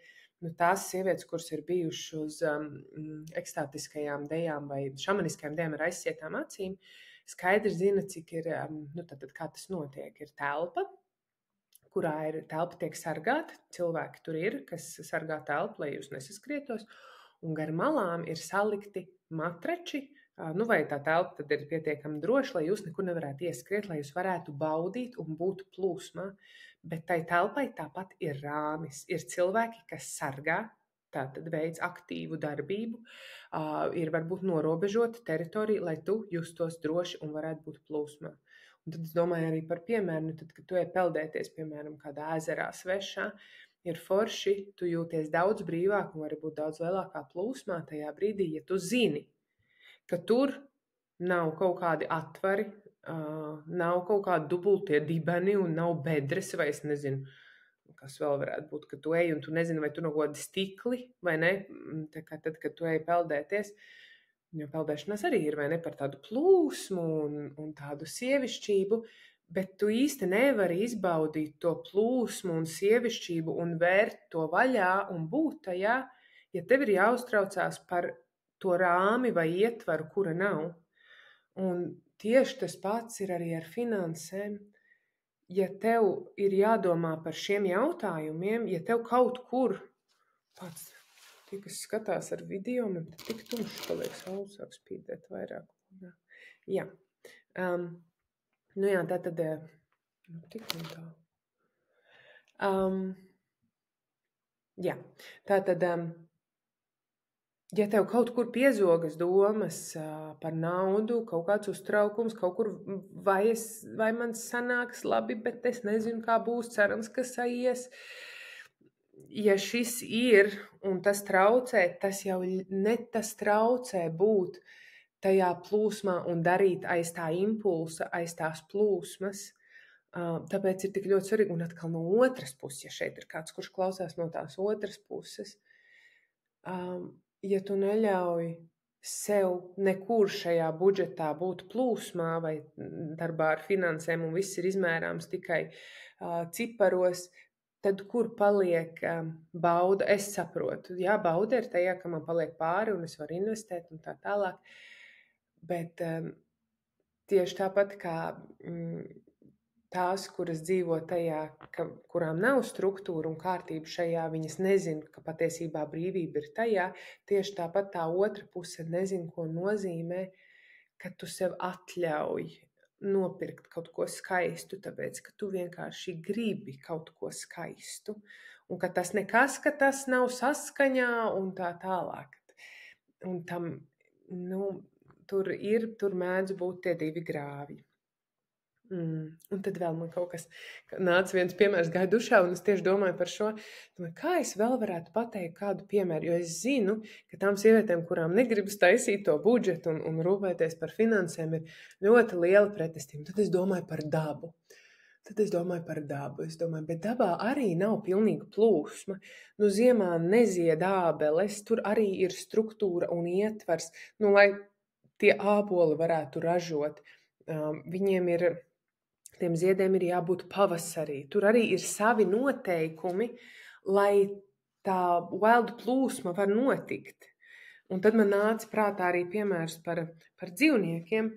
Tās sievietes, kuras ir bijušas uz ekstātiskajām dejām vai šamaniskajām dejām ar aizsietām acīm, skaidri zina, cik ir, tātad kā tas notiek. Ir telpa, kurā telpa tiek sargāta, cilvēki tur ir, kas sargā telpu, lai jūs nesaskrietos, un gar malām ir salikti matrači, vai tā telpa tad ir pietiekami droša, lai jūs nekur nevarētu ieskriet, lai jūs varētu baudīt un būt plūsmā, bet tai telpai tāpat ir rāmis, ir cilvēki, kas sargā, tātad veids aktīvu darbību, ir varbūt norobežota teritorija, lai tu justos droši un varētu būt plūsmā. Un tad es domāju arī par piemēru, tad, kad tu ej peldēties, piemēram, kādā ezerā svešā, ir forši, tu jūties daudz brīvāk un vari būt daudz lielākā plūsmā tajā brīdī, ja tu zini, ka tur nav kaut kādi atvari, nav kaut kādi dubultie dibeni un nav bedres, vai es nezinu, kas vēl varētu būt, ka tu ej un tu nezini, vai tu nav kādi stikli, vai ne, tā kā tad, kad tu ej peldēties. Jo peldēšanās arī ir, vai ne, par tādu plūsmu un tādu sievišķību, bet tu īsti nevari izbaudīt to plūsmu un sievišķību un vērt to vaļā un būt tajā, ja tev ir jāuztraucās par to rāmi vai ietvaru, kura nav. Un tieši tas pats ir arī ar finansēm. Ja tev ir jādomā par šiem jautājumiem, ja tev kaut kur pats... kas skatās ar video, man tik tumšs paliek, saules sāk spīdēt vairāk. Jā. Jā, tā tad... tik un tā. Jā, tā tad... ja tev kaut kur piezogas domas par naudu, kaut kāds uztraukums, kaut kur vai man sanāks labi, bet es nezinu, kā būs, cerams, ka saies... Ja šis ir un tas traucē, tas jau tas traucē būt tajā plūsmā un darīt aiz tā impulsa, aiz tās plūsmas. Tāpēc ir tik ļoti svarīgi. Un atkal no otras puses, ja šeit ir kāds, kurš klausās no tās otras puses, ja tu neļauj sev nekur šajā budžetā būt plūsmā vai darbā ar finansēm un viss ir izmērāms tikai ciparos, tad kur paliek bauda? Es saprotu, jā, bauda ir tajā, ka man paliek pāri un es varu investēt un tā tālāk, bet tieši tāpat kā tās, kuras dzīvo tajā, kurām nav struktūra un kārtība šajā, viņas nezina, ka patiesībā brīvība ir tajā, tieši tāpat tā otra puse nezina, ko nozīmē, ka tu sev atļauj nopirkt kaut ko skaistu, tāpēc, ka tu vienkārši gribi kaut ko skaistu, un ka tas nekas, ka tas nav saskaņā un tā tālāk. Un tam, tur mēdz būt tie divi grāvi. Un tad vēl man kaut kas nāca viens piemērs, gāju dušā, un es tieši domāju par šo. Domāju, kā es vēl varētu pateikt kādu piemēru, jo es zinu, ka tām sievietēm, kurām negribas taisīt to budžetu un rūpēties par finansēm, ir ļoti liela pretestība. Tad es domāju par dabu. Es domāju, bet dabā arī nav pilnīga plūsma. Ziemā nezied ābeles, tur arī ir struktūra un ietvars, lai tie āboli varētu ražot. Tiem ziediem ir jābūt pavasarī. Tur arī ir savi noteikumi, lai tā veldu plūsma var notikt. Un tad man nāca prātā arī piemērs par dzīvniekiem.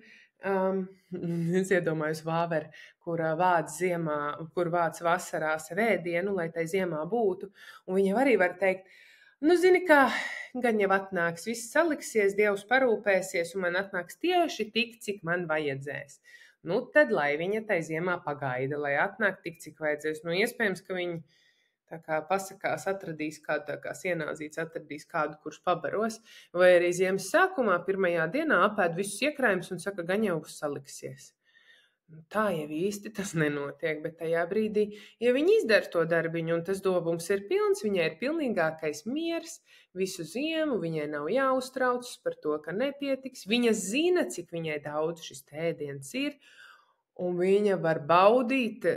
Es iedomājos vāveri, kur vāc vasarā sev ēdienu, lai tai ziemā būtu. Un viņa arī var teikt, zini kā, gan jau atnāks, viss saliksies, Dievs parūpēsies, un man atnāks tieši tik, cik man vajadzēs. Tad, lai viņa tai ziemā pagaida, lai atnāk tik, cik vajadzēs. Iespējams, ka viņi tā kā pasakās, atradīs kādu, tā kā sienāzīts atradīs kādu, kurš pabaros, vai arī ziemas sākumā, pirmajā dienā apēd visus iekrājumus un saka, gan jau saliksies. Tā jau īsti tas nenotiek, bet tajā brīdī, ja viņi izdara to darbiņu un tas dobums ir pilns, viņai ir pilnīgākais miers visu ziemu, viņai nav jāuztraucas par to, ka nepietiks. Viņa zina, cik viņai daudz šis ēdiens ir, un viņa var baudīt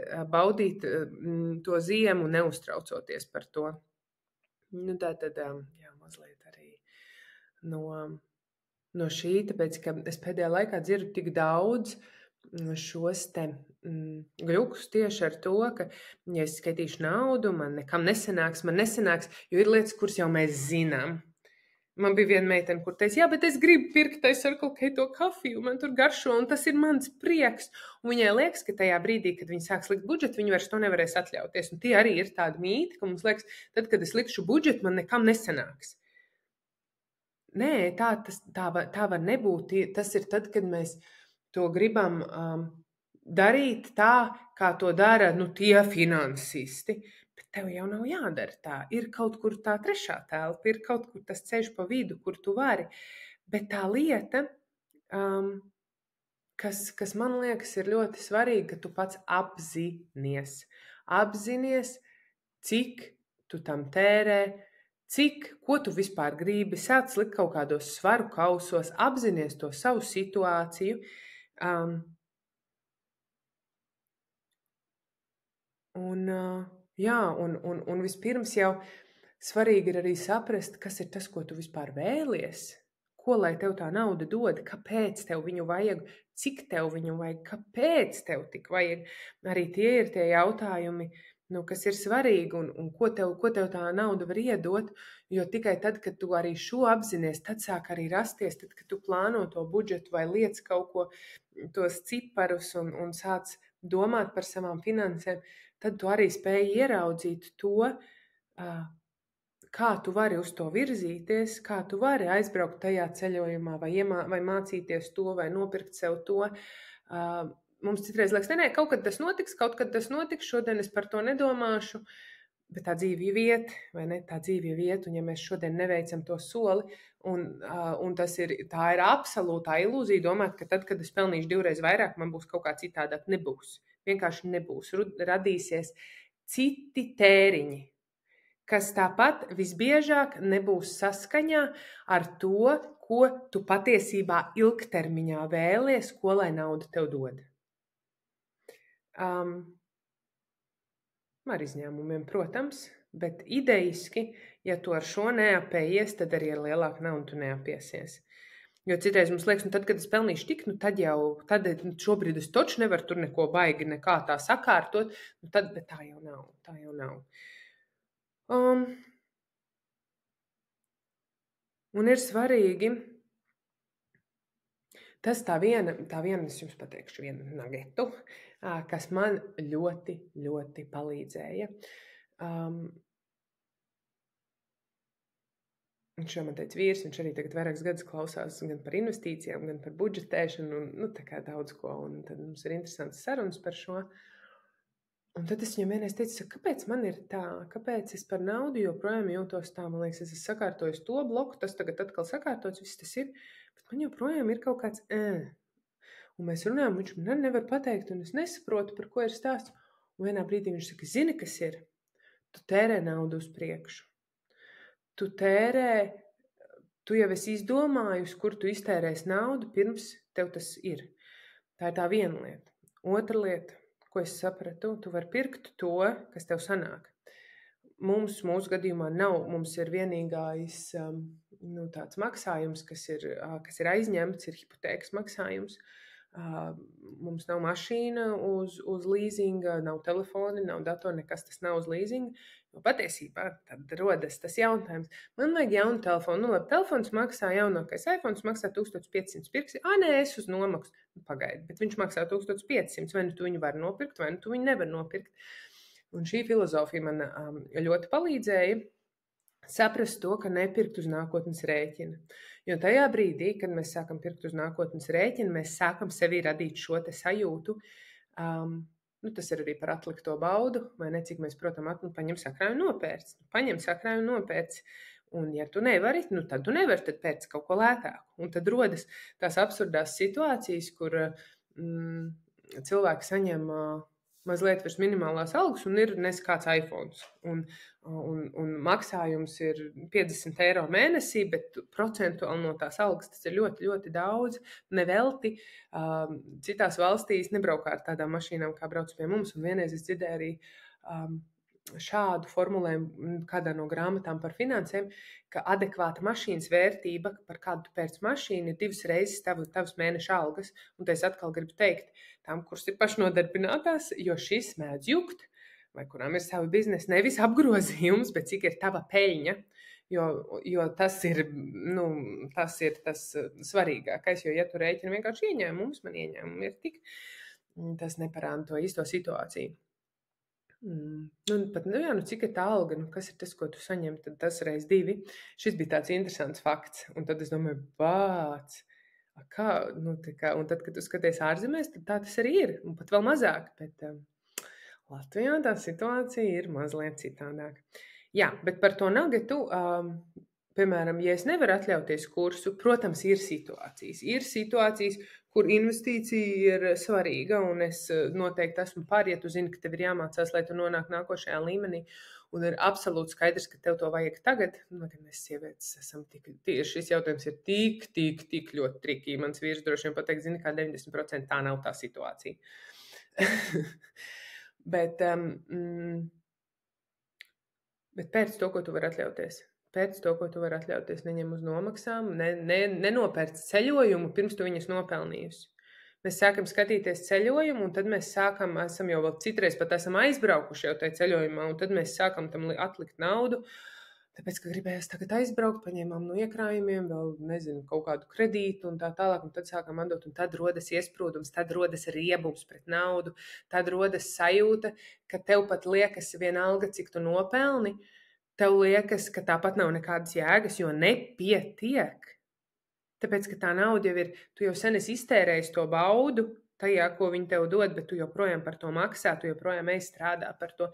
to ziemu, neuztraucoties par to. Tā tad, jā, mazliet arī no šī, tāpēc, ka es pēdējā laikā dzirdu tik daudz šos te gļukus tieši ar to, ka, ja es skaitīšu naudu, man nekam nesanāks, jo ir lietas, kuras jau mēs zinām. Man bija viena meitene, kur teica, jā, bet es gribu pirkt Circle K to kafiju, man tur garšo, un tas ir mans prieks. Un viņai liekas, ka tajā brīdī, kad viņa sāks likt budžetu, viņa vairs to nevarēs atļauties. Un tie arī ir tādi mīti, ka mums liekas, tad, kad es likšu budžetu, man nekam nesanāks. Nē, tā var nebūt. Tas ir tad, kad mēs to gribam darīt tā, kā to dara tie finansisti. Bet tev jau nav jādara tā. Ir kaut kur tā trešā telpa, ir kaut kur tas ceļš pa vidu, kur tu vari. Bet tā lieta, kas man liekas ir ļoti svarīga, ka tu pats apzinies. Apzinies, cik tu tam tērē, ko tu vispār gribi, sāc likt kaut kādos svaru kausos, apzinies to savu situāciju. Un vispirms jau svarīgi ir arī saprast, kas ir tas, ko tu vispār vēlies, ko lai tev tā nauda dod, kāpēc tev viņu vajag, cik tev viņu vajag, kāpēc tev tik vajag. Arī tie ir tie jautājumi, kas ir svarīgi un ko tev tā nauda var iedot, jo tikai tad, kad tu arī šo apzinies, tad sāk arī rasties, tad, kad tu plāno to budžetu vai liec kaut ko, tos ciparus un sāc domāt par savām finansēm, tad tu arī spēji ieraudzīt to, kā tu vari uz to virzīties, kā tu vari aizbraukt tajā ceļojumā vai mācīties to vai nopirkt sev to. Mums citreiz liekas, nē, kaut kad tas notiks, šodien es par to nedomāšu, bet tā dzīve jau iet, vai ne? Tā dzīve jau iet, un ja mēs šodien neveicam to soli, un tā ir absolūtā ilūzija domāt, ka tad, kad es pelnīšu 2 reizes vairāk, man būs kaut kā citādāk. Nebūs. Vienkārši nebūs. Radīsies citi tēriņi, kas tāpat visbiežāk nebūs saskaņā ar to, ko tu patiesībā ilgtermiņā vēlies, ko lai nauda tev dod. Ar izņēmumiem, protams, bet idejiski, ja tu ar šo neapējies, tad arī ar lielāku naudu tu neapiesies. Jo citreiz mums liekas, tad, kad es pelnīšu tik, tad šobrīd es taču nevaru tur neko baigi, nekā tā sakārtot, bet tā jau nav. Un ir svarīgi, tas tā viena, es jums pateikšu vienu nagetu, kas man ļoti, ļoti palīdzēja. Un šo man teica vīrs, viņš arī tagad vairākus gadus klausās gan par investīcijām, gan par budžetēšanu, un tā kā daudz ko. Un tad mums ir interesants sarunas par šo. Un tad es viņam vienreiz teicu, kāpēc man ir tā, kāpēc es par naudu joprojām jūtos tā, man liekas, es esmu sakārtojis to bloku, tas tagad atkal sakārtots, viss tas ir, bet man joprojām ir kaut kāds, Un mēs runājam, viņš man nevar pateikt, un es nesaprotu, par ko ir stāsts. Un vienā brīdī viņš saka, zini, kas ir? Tu tērē naudu uz priekšu. Tu jau esi izdomājusi, kur tu iztērēsi naudu, pirms tev tas ir. Tā ir tā viena lieta. Otra lieta, ko es sapratu, tu vari pirkt to, kas tev sanāk. Mūsu gadījumā nav, mums ir vienīgais tāds maksājums, kas ir aizņemts, ir hipotēkas maksājums. Mums nav mašīna uz līzinga, nav telefoni, nav datori, nekas tas nav uz līzinga. Jo patiesībā tad rodas tas jautājums. Man vajag jaunu telefonu. Nu, labi, telefons maksā, jaunākais iPhones maksā 1500 pirksi. Nē, es uz nomaksu. Pagaidi, bet viņš maksā 1500. Vai nu tu viņu vari nopirkt, vai nu tu viņu nevar nopirkt. Un šī filozofija man ļoti palīdzēja saprast to, ka nepirkt uz nākotnes rēķina. Jo tajā brīdī, kad mēs sākam pirkt uz nākotnes rēķina, mēs sākam sevī radīt šo te sajūtu. Tas ir arī par atlikto baudu, vai ne, cik mēs, protams, paņem sakrājumu nopērts. Paņem sakrājumu nopērts. Un ja tu nevari, tad tu nevari, tad pēc kaut ko lētāku. Un tad rodas tās absurdās situācijas, kur cilvēki saņem mazliet virs minimālās algas un ir kāds iPhones. Un maksājums ir 50 eiro mēnesī, bet procentuāli no tās algas tas ir ļoti, ļoti daudz. Nevelti citās valstīs nebraukā ar tādām mašīnām, kā brauc pie mums. Un vienreiz es dzirdēju arī šādu formulējumu kādā no grāmatām par finansēm, ka adekvāta mašīnas vērtība, par kādu tu pērc mašīnu, ir 2 reizes tavas mēneša algas. Un te es atkal gribu teikt tām, kuras ir pašnodarbinātās, jo šis mēdz jukt, vai kurām ir savi biznesi, nevis apgrozījums, bet cik ir tava peļņa. Jo tas ir tas svarīgākais, jo ja tu rēķini vienkārši ieņēmumus, man ieņēmumi ir tik, tas neparāda to īsto situāciju. Cik ir tā alga, kas ir tas, ko tu saņem, tad tas reiz 2. Šis bija tāds interesants fakts, un tad es domāju, un tad, kad tu skaties ārzemēs, tad tā tas arī ir, un pat vēl mazāk, bet Latvijā tā situācija ir mazliet citādāk. Jā, bet par to nuggetu, piemēram, ja es nevaru atļauties kursu, protams, ir situācijas, kur investīcija ir svarīga, un es noteikti esmu par, ja tu zini, ka tev ir jāmācās, lai tu nonāk nākošajā līmenī, un ir absolūti skaidrs, ka tev to vajag tagad. Kad mēs sievietes esam šis jautājums ir tik ļoti trikī. Mans vīrs droši vien pateiks, zini, kā 90% tā nav tā situācija. Bet pēc to, ko tu vari atļauties. Neņem uz nomaksām, nenopērc ceļojumu, pirms tu viņas nopelnījusi. Mēs sākam skatīties ceļojumu, un tad mēs esam jau vēl citreiz pat esam aizbraukuši jau tajā ceļojumā, un tad mēs sākam tam atlikt naudu, tāpēc, ka gribējās tagad aizbraukt, paņēmām no iekrājumiem, vēl, kaut kādu kredītu un tā tālāk, un tad sākam atdot, un tad rodas iesprūdums, tad rodas riebums pret naudu, tad rodas sajūta, ka tev pat liekas vienalga, cik tu nopelni, tev liekas, ka tāpat nav nekādas jēgas, jo nepietiek. Tāpēc, ka tā nauda jau ir, tu jau sen esi iztērējis to baudu tajā, ko viņi tev dod, bet tu joprojām par to maksā, tu joprojām strādā par to.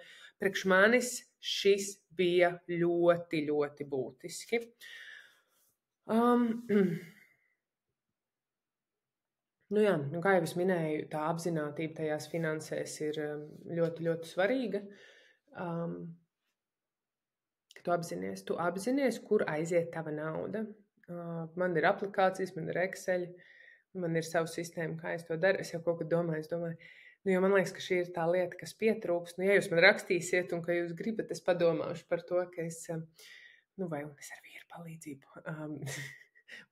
Priekš manis šis bija ļoti, ļoti būtiski. Kā jau es minēju, tā apzinātība tajās finansēs ir ļoti, ļoti svarīga. Tu apzinies, kur aiziet tava nauda. Man ir aplikācijas, man ir Excel, man ir sava sistēma, kā es to daru. Es jau kaut ko domāju, jo man liekas, ka šī ir tā lieta, kas pietrūkst. Ja jūs man rakstīsiet un ka jūs gribat, es padomāšu par to, ka es ar vīru palīdzību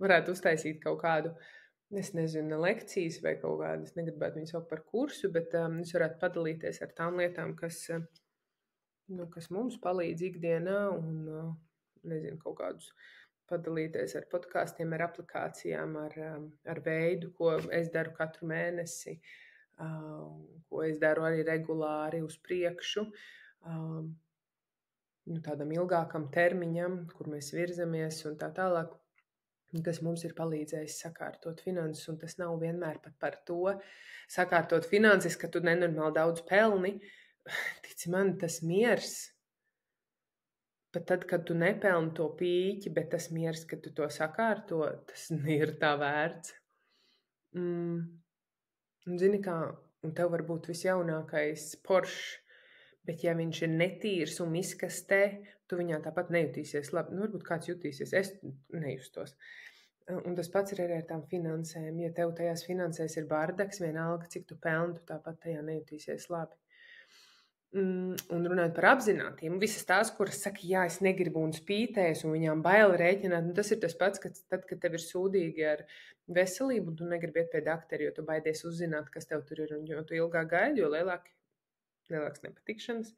varētu uztaisīt kaut kādu, lekcijas vai kaut kādu, es negribētu viņu saukt par kursu, bet es varētu padalīties ar tām lietām, kas mums palīdz ikdienā un, kaut kādus padalīties ar podkāstiem, ar aplikācijām, ar veidu, ko es daru katru mēnesi, ko es daru arī regulāri uz priekšu. tādam ilgākam termiņam, kur mēs virzamies un tā tālāk, kas mums ir palīdzējis sakārtot finanses, un tas nav vienmēr pat par to sakārtot finanses, ka tu nenormāli daudz pelni. Tici man, tas miers, pat tad, kad tu nepelni to pīķi, bet tas miers, kad tu to sakārto, tas ir tā vērts. Zini kā, un tev var būt visjaunākais Porsche, bet ja viņš ir netīrs un izkastē, tu viņā tāpat nejutīsies labi. Varbūt kāds jutīsies, es nejustos. Un tas pats ir arī ar tām finansēm. Ja tev tajās finansēs ir bardaks, vienalga, cik tu pelni, tu tāpat tajā nejutīsies labi. Un runājot par apzinātību, visas tās, kuras saka, jā, es negribu un spītēs, un viņām bail rēķināt, tas ir tas pats, kad tev ir sūdīgi ar veselību, un tu negribi iet pie doktora, jo tu baidies uzzināt, kas tev tur ir, un jo tu ilgāk gaidi, jo lielāks nepatikšanas.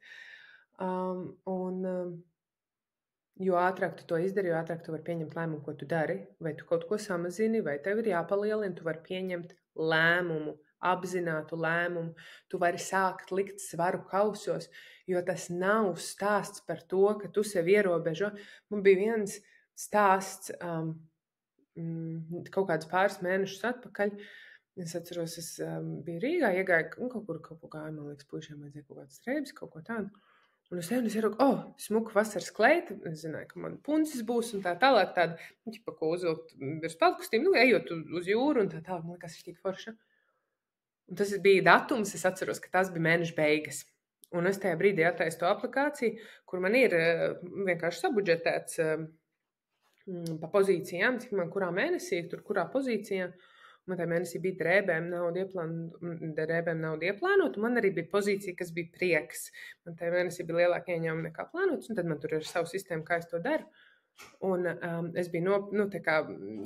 Jo ātrāk tu to izdari, jo ātrāk tu vari pieņemt lēmumu, ko tu dari, vai tu kaut ko samazini, vai tev ir jāpalielina, tu vari pieņemt lēmumu, apzinātu lēmumu, tu vari sākt likt svaru kausos, jo tas nav stāsts par to, ka tu sev ierobežo. Man bija viens stāsts kaut kādus pāris mēnešus atpakaļ. Es atceros, es biju Rīgā, iegāju kaut kur gāju, man liekas, puišiem vajadzēja kaut kādas reibes, kaut ko tādu. Un es ieraugu, smuka vasaras kleita, es zināju, ka man puncis būs un tā tālāk tāda, ko uzvilkt virs peldkustīm, ejot uz jūru un tā tālāk, man liekas, ir tik forša. Un tas bija datums, es atceros, ka tas bija mēneša beigas. Un es tajā brīdī attaisu to aplikāciju, kur man ir vienkārši sabudžetēts pa pozīcijām, cik man kurā mēnesī, tur kurā pozīcijā. Man tajā mēnesī bija drēbēm naudu ieplānot, un man arī bija pozīcija, kas bija prieks. Man tajā mēnesī bija lielāka ieņēmuma nekā plānots, un tad man tur ir savu sistēmu, kā es to daru. Un es biju,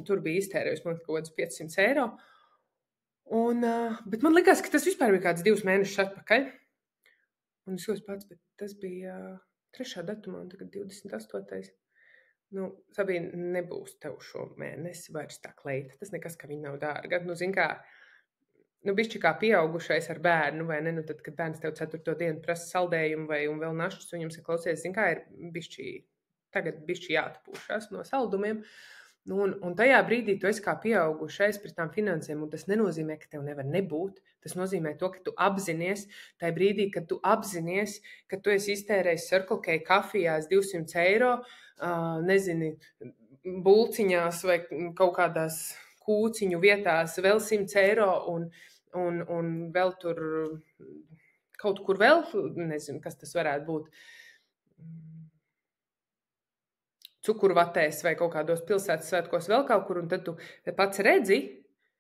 tur bija iztērējusi, man kaut kāds 500 eiro. Bet man likās, ka tas vispār bija kāds 2 mēnešus atpakaļ. Un es jūtos pats, bet tas bija 3. datumā, un tagad 28. Sabīne, nebūs tev šo mēnesi vairs tā kleita. Tas nekas, ka viņa nav dārga. Zin kā, bišķi kā pieaugušais ar bērnu, vai ne? Tad, kad bērns tev 4. dienu prasa saldējumu un vēl našus, viņam saka, klausies, zin kā, ir tagad bišķi jāatpūšas no saldumiem. Un tajā brīdī tu esi kā pieaugušais pret tām finansēm, un tas nenozīmē, ka tev nevar nebūt. Tas nozīmē to, ka tu apzinies, tajā brīdī, kad tu apzinies, ka tu esi iztērējis Circle K kafijās 200 eiro, nezini, bulciņās vai kaut kādās kūciņu vietās vēl 100 eiro un vēl tur kaut kur vēl, nezinu, kas tas varētu būt. Cukurvatēs vai kaut kādos pilsētas svētkos vēl kaut kur, un tad tu pats redzi,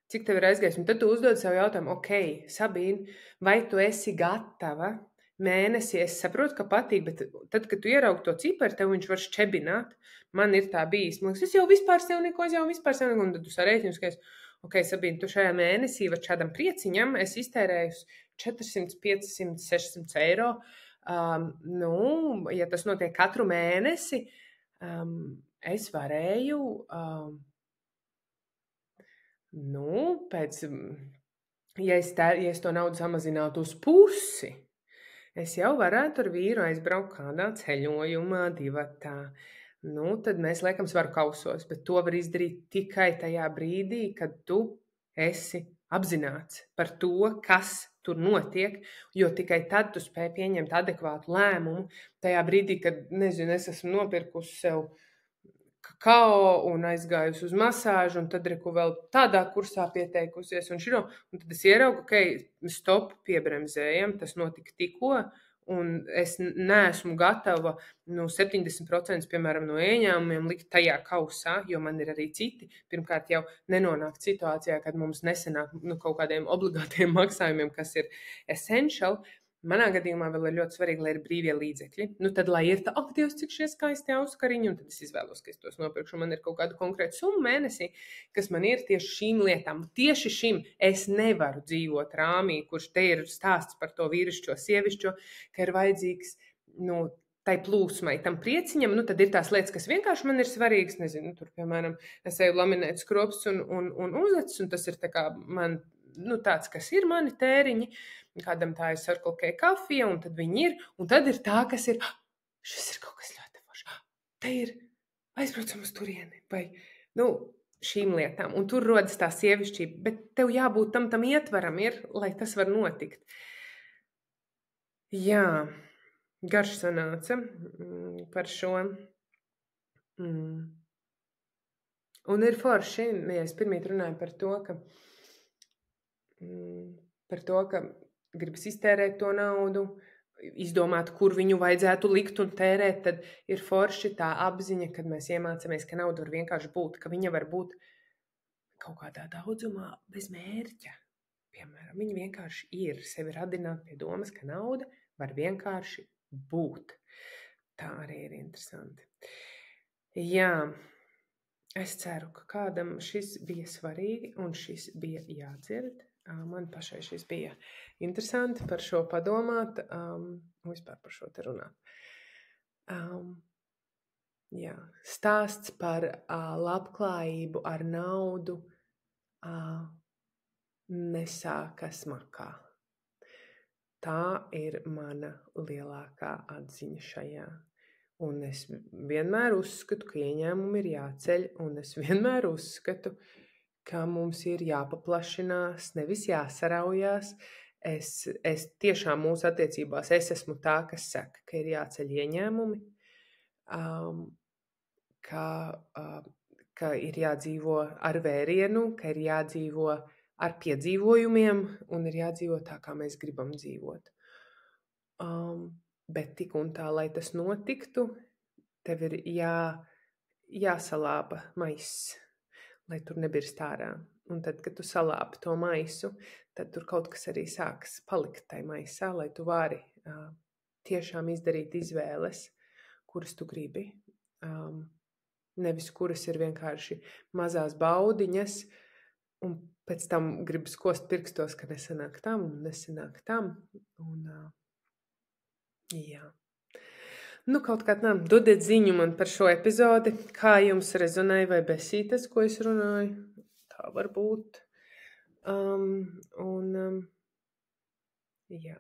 cik tev ir aizgājis, un tad tu uzdod sev jautājumu, Sabīne, vai tu esi gatava mēnesī? Es saprotu, ka patīk, bet tad, kad tu ieraugi to ciparu, tev viņš var šķebināt. Man ir tā bijis. Man liekas, es jau vispār sev neko, un tad tu sarēķini, ka, Sabīne, tu šajā mēnesī var šādam prieciņam, es iztērēju 400, 500, 600 eiro. Ja tas notiek katru mēnesi, es varēju, ja es to naudu samazinātu uz pusi, es jau varētu ar vīru aizbraukt kādā ceļojumā, divatā. Tad mēs liekam svaru kausos, bet to var izdarīt tikai tajā brīdī, kad tu esi apzināts par to, kas tur notiek, jo tikai tad tu spēj pieņemt adekvātu lēmumu. Tajā brīdī, kad, nezinu, es esmu nopirkusi sev kakao un aizgājusi uz masāžu, un tad reku vēl tādā kursā pieteikusies, un tad es ieraugu, stop, piebremzējam, tas notika tikko, un es neesmu gatava 70%, piemēram, no ieņēmumiem likt tajā kausā, jo man ir arī citi. Pirmkārt jau nenonākt situācijā, kad mums nesenāk kaut kādiem obligātiem maksājumiem, kas ir essential. Manā gadījumā vēl ir ļoti svarīgi, lai ir brīvie līdzekļi. Tad, lai ir tā, Dievs, cik šie skaisti auskariņi, un tad es izvēlos, ka es tos nopirkšu. Man ir kaut kāda konkrēta summa mēnesī, kas man ir tieši šīm lietām. Tieši šim es nevaru dzīvot rāmī, kurš te ir stāsts par to vīrišķo, sievišķo, ka ir vajadzīgs, tai plūsmai, tam prieciņam, tad ir tās lietas, kas vienkārši man ir svarīgas. Nezinu, tur, piemēram, es eju laminēt skropus un uzacis, un tas ir tā kā man, tāds, kas ir mani tēriņi. Kādam tā ir Circle K kafija, un tad viņi ir, un tad ir tā, kas ir, šis ir kaut kas ļoti foršs. Te ir, aizbraucam uz turieni. Vai, šīm lietām. Un tur rodas tā sievišķība. Bet tev jābūt tam ietvaram ir, lai tas var notikt. Jā, garš sanāca par šo. Un ir forši, mēs pirmīt runājam par to, ka gribas iztērēt to naudu, izdomāt, kur viņu vajadzētu likt un tērēt, tad ir forši tā apziņa, kad mēs iemācāmies, ka nauda var vienkārši būt, ka viņa var būt kaut kādā daudzumā bez mērķa. Piemēram, viņa vienkārši ir sevi radināt pie domas, ka nauda var vienkārši būt. Tā arī ir interesanti. Jā, es ceru, ka kādam šis bija svarīgi un šis bija jādzird. Man pašai šis bija interesanti par šo padomāt, vispār par šo te runāt. Jā, stāsts par labklājību ar naudu nesākas makā. Tā ir mana lielākā atziņa šajā. Un es vienmēr uzskatu, ka ieņēmumi ir jāceļ, un es vienmēr uzskatu, ka mums ir jāpaplašinās, nevis jāsaraujās. Es tiešām mūsu attiecībās es esmu tā, kas saka, ka ir jāceļ ieņēmumi, ka ir jādzīvo ar vērienu, ka ir jādzīvo ar piedzīvojumiem un ir jādzīvo tā, kā mēs gribam dzīvot. Bet tik un tā, lai tas notiktu, tev ir jāsalāpa maiss, lai tur nebirst ārā. Un tad, kad tu salāpi to maisu, tad tur kaut kas arī sāks palikt tai maisā, lai tu vari tiešām izdarīt izvēles, kuras tu gribi. Nevis kuras ir vienkārši mazās baudiņas, un pēc tam gribas kost pirkstos, ka nesanāk tam un nesanāk tam. Un, jā. Kaut kā tā, dodiet ziņu man par šo epizodi, kā jums rezonēja vai besīja tas, ko es runāju. Tā var būt. Jā.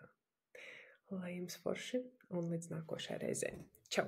Lai jums forši un līdz nākošai reizei. Čau!